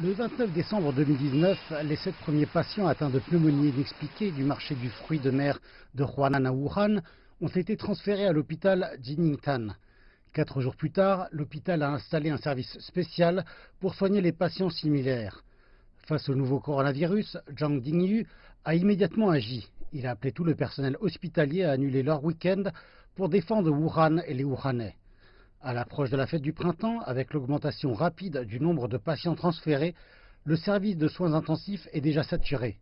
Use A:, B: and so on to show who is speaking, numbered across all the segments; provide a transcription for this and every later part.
A: Le 29 décembre 2019, les 7 premiers patients atteints de pneumonie inexpliquée du marché du fruit de mer de Huanan à Wuhan ont été transférés à l'hôpital Jinintan. 4 jours plus tard, l'hôpital a installé un service spécial pour soigner les patients similaires. Face au nouveau coronavirus, Zhang Dingyu a immédiatement agi. Il a appelé tout le personnel hospitalier à annuler leur week-end pour défendre Wuhan et les Wuhanais. À l'approche de la fête du printemps, avec l'augmentation rapide du nombre de patients transférés, le service de soins intensifs est déjà saturé.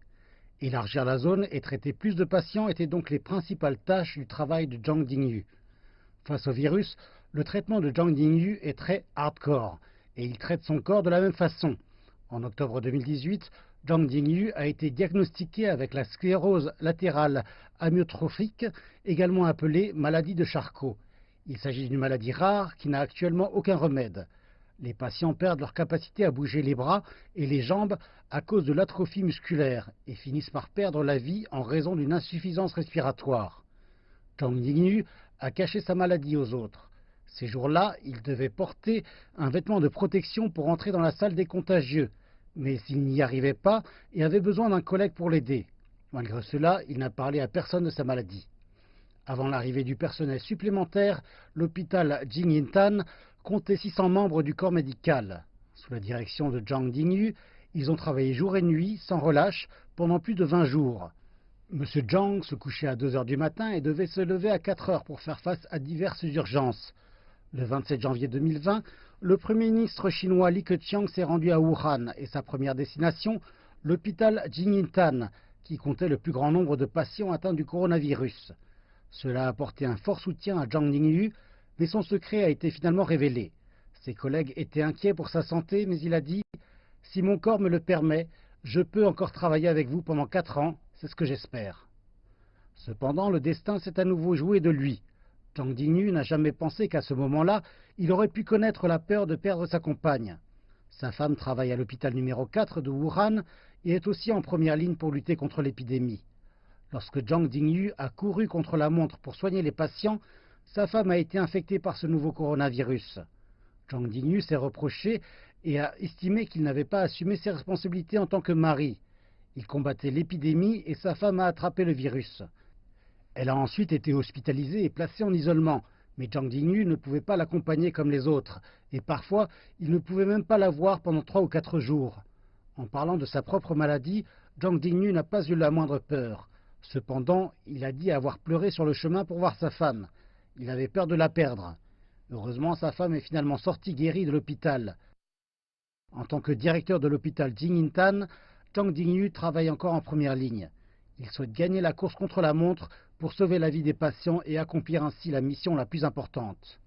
A: Élargir la zone et traiter plus de patients étaient donc les principales tâches du travail de Zhang Dingyu. Face au virus, le traitement de Zhang Dingyu est très hardcore et il traite son corps de la même façon. En octobre 2018, Zhang Dingyu a été diagnostiqué avec la sclérose latérale amyotrophique, également appelée maladie de Charcot. Il s'agit d'une maladie rare qui n'a actuellement aucun remède. Les patients perdent leur capacité à bouger les bras et les jambes à cause de l'atrophie musculaire et finissent par perdre la vie en raison d'une insuffisance respiratoire. Zhang Dingyu a caché sa maladie aux autres. Ces jours-là, il devait porter un vêtement de protection pour entrer dans la salle des contagieux, mais il n'y arrivait pas et avait besoin d'un collègue pour l'aider. Malgré cela, il n'a parlé à personne de sa maladie. Avant l'arrivée du personnel supplémentaire, l'hôpital Jinintan comptait 600 membres du corps médical. Sous la direction de Zhang Dingyu, ils ont travaillé jour et nuit, sans relâche, pendant plus de 20 jours. Monsieur Zhang se couchait à 2 heures du matin et devait se lever à 4 heures pour faire face à diverses urgences. Le 27 janvier 2020, le Premier ministre chinois Li Keqiang s'est rendu à Wuhan et sa première destination, l'hôpital Jinintan, qui comptait le plus grand nombre de patients atteints du coronavirus. Cela a apporté un fort soutien à Zhang Dingyu, mais son secret a été finalement révélé. Ses collègues étaient inquiets pour sa santé, mais il a dit « Si mon corps me le permet, je peux encore travailler avec vous pendant 4 ans, c'est ce que j'espère. » Cependant, le destin s'est à nouveau joué de lui. Zhang Dingyu n'a jamais pensé qu'à ce moment-là, il aurait pu connaître la peur de perdre sa compagne. Sa femme travaille à l'hôpital numéro 4 de Wuhan et est aussi en première ligne pour lutter contre l'épidémie. Lorsque Zhang Dingyu a couru contre la montre pour soigner les patients, sa femme a été infectée par ce nouveau coronavirus. Zhang Dingyu s'est reproché et a estimé qu'il n'avait pas assumé ses responsabilités en tant que mari. Il combattait l'épidémie et sa femme a attrapé le virus. Elle a ensuite été hospitalisée et placée en isolement, mais Zhang Dingyu ne pouvait pas l'accompagner comme les autres, et parfois il ne pouvait même pas la voir pendant 3 ou 4 jours. En parlant de sa propre maladie, Zhang Dingyu n'a pas eu la moindre peur. Cependant, il a dit avoir pleuré sur le chemin pour voir sa femme. Il avait peur de la perdre. Heureusement, sa femme est finalement sortie guérie de l'hôpital. En tant que directeur de l'hôpital Jinintan, Zhang Dingyu travaille encore en première ligne. Il souhaite gagner la course contre la montre pour sauver la vie des patients et accomplir ainsi la mission la plus importante.